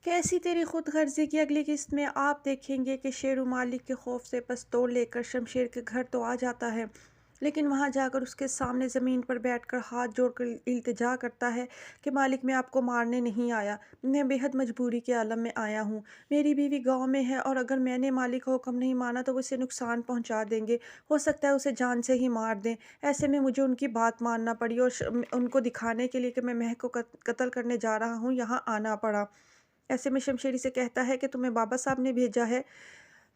کیسی تیری خود غرضی کی اگلی قسط میں آپ دیکھیں گے کہ شیرو مالک کے خوف سے پستول لے کر شمشیر کے گھر تو آ جاتا ہے، لیکن وہاں جا کر اس کے سامنے زمین پر بیٹھ کر ہاتھ جوڑ کر التجا کرتا ہے کہ مالک میں آپ کو مارنے نہیں آیا، میں بے حد مجبوری کے عالم میں آیا ہوں۔ میری بیوی گاؤں میں ہے اور اگر میں نے مالک کا حکم نہیں مانا تو وہ اسے نقصان پہنچا دیں گے، ہو سکتا ہے اسے جان سے ہی مار دیں۔ ایسے میں مجھے ان کی بات ماننا پڑی اور ان کو دکھانے کے لیے کہ میں مہک کو قتل کرنے جا رہا ہوں یہاں آنا پڑا۔ ایسے میں شمشیری سے کہتا ہے کہ تمہیں بابا صاحب نے بھیجا ہے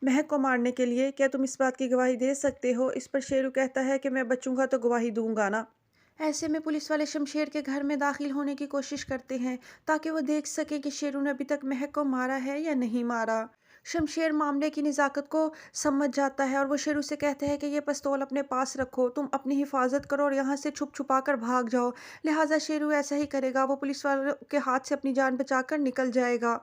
مہک کو مارنے کے لیے، کیا تم اس بات کی گواہی دے سکتے ہو؟ اس پر شیرو کہتا ہے کہ میں بچوں گا تو گواہی دوں گا نا۔ ایسے میں پولیس والے شمشیر کے گھر میں داخل ہونے کی کوشش کرتے ہیں تاکہ وہ دیکھ سکیں کہ شیرو نے ابھی تک مہک کو مارا ہے یا نہیں مارا۔ شمشیر معاملے کی نزاکت کو سمجھ جاتا ہے اور وہ شیرو سے کہتے ہیں کہ یہ پستول اپنے پاس رکھو، تم اپنی حفاظت کرو اور یہاں سے چھپ چھپا کر بھاگ جاؤ۔ لہٰذا شیرو ایسا ہی کرے گا، وہ پولیس والوں کے ہاتھ سے اپنی جان بچا کر نکل جائے گا۔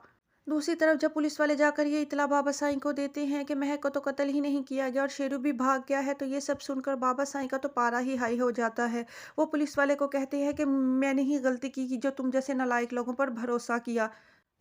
دوسری طرف جب پولیس والے جا کر یہ اطلاع بابا سائیں کو دیتے ہیں کہ مہک کو تو قتل ہی نہیں کیا گیا اور شیرو بھی بھاگ گیا ہے، تو یہ سب سن کر بابا سائیں کا تو پارا ہی ہائی ہو جاتا ہے۔ وہ پولیس والے کو کہتے ہیں کہ میں نے ہی غلطی کی جو تم جیسے نالائق لوگوں پر بھروسہ کیا۔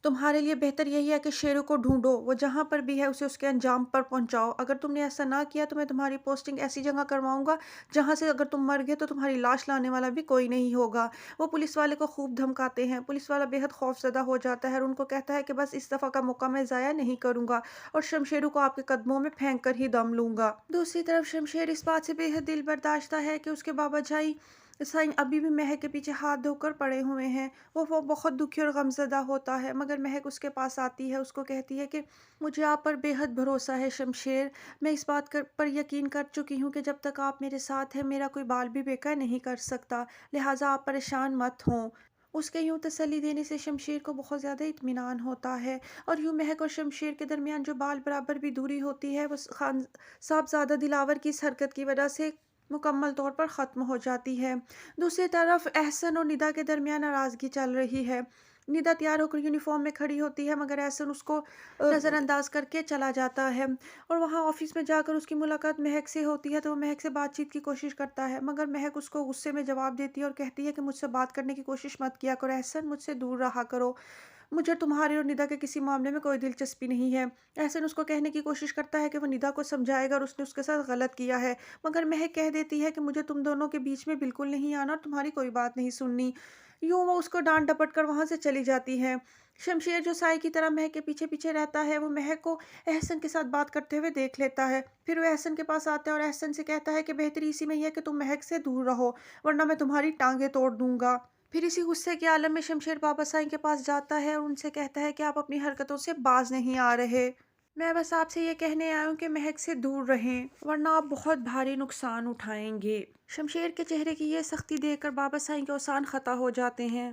تمہارے لیے بہتر یہی ہے کہ شیرو کو ڈھونڈو، وہ جہاں پر بھی ہے اسے اس کے انجام پر پہنچاؤ۔ اگر تم نے ایسا نہ کیا تو میں تمہاری پوسٹنگ ایسی جگہ کرواؤں گا جہاں سے اگر تم مر گئے تو تمہاری لاش لانے والا بھی کوئی نہیں ہوگا۔ وہ پولیس والے کو خوب دھمکاتے ہیں، پولیس والا بے حد خوف زدہ ہو جاتا ہے اور ان کو کہتا ہے کہ بس اس دفعہ کا موقع میں ضائع نہیں کروں گا اور شمشیرو کو آپ کے قدموں میں پھینک کر ہی دم لوں گا۔ دوسری طرف شمشیر اس بات سے بے حد دل برداشتہ ہے کہ اس کے بابا جائی سائیں ابھی بھی مہک کے پیچھے ہاتھ دھو کر پڑے ہوئے ہیں۔ وہ بہت دکھی اور غمزدہ ہوتا ہے، مگر مہک اس کے پاس آتی ہے، اس کو کہتی ہے کہ مجھے آپ پر بے حد بھروسہ ہے شمشیر، میں اس بات پر یقین کر چکی ہوں کہ جب تک آپ میرے ساتھ ہیں میرا کوئی بال بھی بیکار نہیں کر سکتا، لہٰذا آپ پریشان مت ہوں۔ اس کے یوں تسلی دینے سے شمشیر کو بہت زیادہ اطمینان ہوتا ہے اور یوں مہک اور شمشیر کے درمیان جو بال برابر بھی دوری ہوتی ہے وہ خان صاحبزادہ دلاور کی اس حرکت کی وجہ سے مکمل طور پر ختم ہو جاتی ہے۔ دوسری طرف احسن اور ندا کے درمیان ناراضگی چل رہی ہے۔ ندا تیار ہو کر یونیفارم میں کھڑی ہوتی ہے مگر احسن اس کو نظر انداز کر کے چلا جاتا ہے اور وہاں آفس میں جا کر اس کی ملاقات مہک سے ہوتی ہے تو وہ مہک سے بات چیت کی کوشش کرتا ہے مگر مہک اس کو غصے میں جواب دیتی ہے اور کہتی ہے کہ مجھ سے بات کرنے کی کوشش مت کیا کرو احسن، مجھ سے دور رہا کرو، مجھے تمہارے اور ندا کے کسی معاملے میں کوئی دلچسپی نہیں ہے۔ احسن اس کو کہنے کی کوشش کرتا ہے کہ وہ ندا کو سمجھائے گا اور اس نے اس کے ساتھ غلط کیا ہے، مگر مہک کہہ دیتی ہے کہ مجھے تم دونوں کے بیچ میں بالکل نہیں آنا اور تمہاری کوئی بات نہیں سننی۔ یوں وہ اس کو ڈانٹ ڈپٹ کر وہاں سے چلی جاتی ہے۔ شمشیر جو سائے کی طرح مہک کے پیچھے پیچھے رہتا ہے، وہ مہک کو احسن کے ساتھ بات کرتے ہوئے دیکھ لیتا ہے، پھر وہ احسن کے پاس آتا ہے اور احسن سے کہتا ہے کہ بہتری اسی میں ہی ہے کہ تم مہک سے دور رہو ورنہ میں تمہاری ٹانگیں توڑ دوں گا۔ پھر اسی غصے کے عالم میں شمشیر بابا سائیں کے پاس جاتا ہے اور ان سے کہتا ہے کہ آپ اپنی حرکتوں سے باز نہیں آ رہے، میں بس آپ سے یہ کہنے آیا ہوں کہ مہک سے دور رہیں ورنہ آپ بہت بھاری نقصان اٹھائیں گے۔ شمشیر کے چہرے کی یہ سختی دیکھ کر بابا سائیں کے اوسان خطا ہو جاتے ہیں۔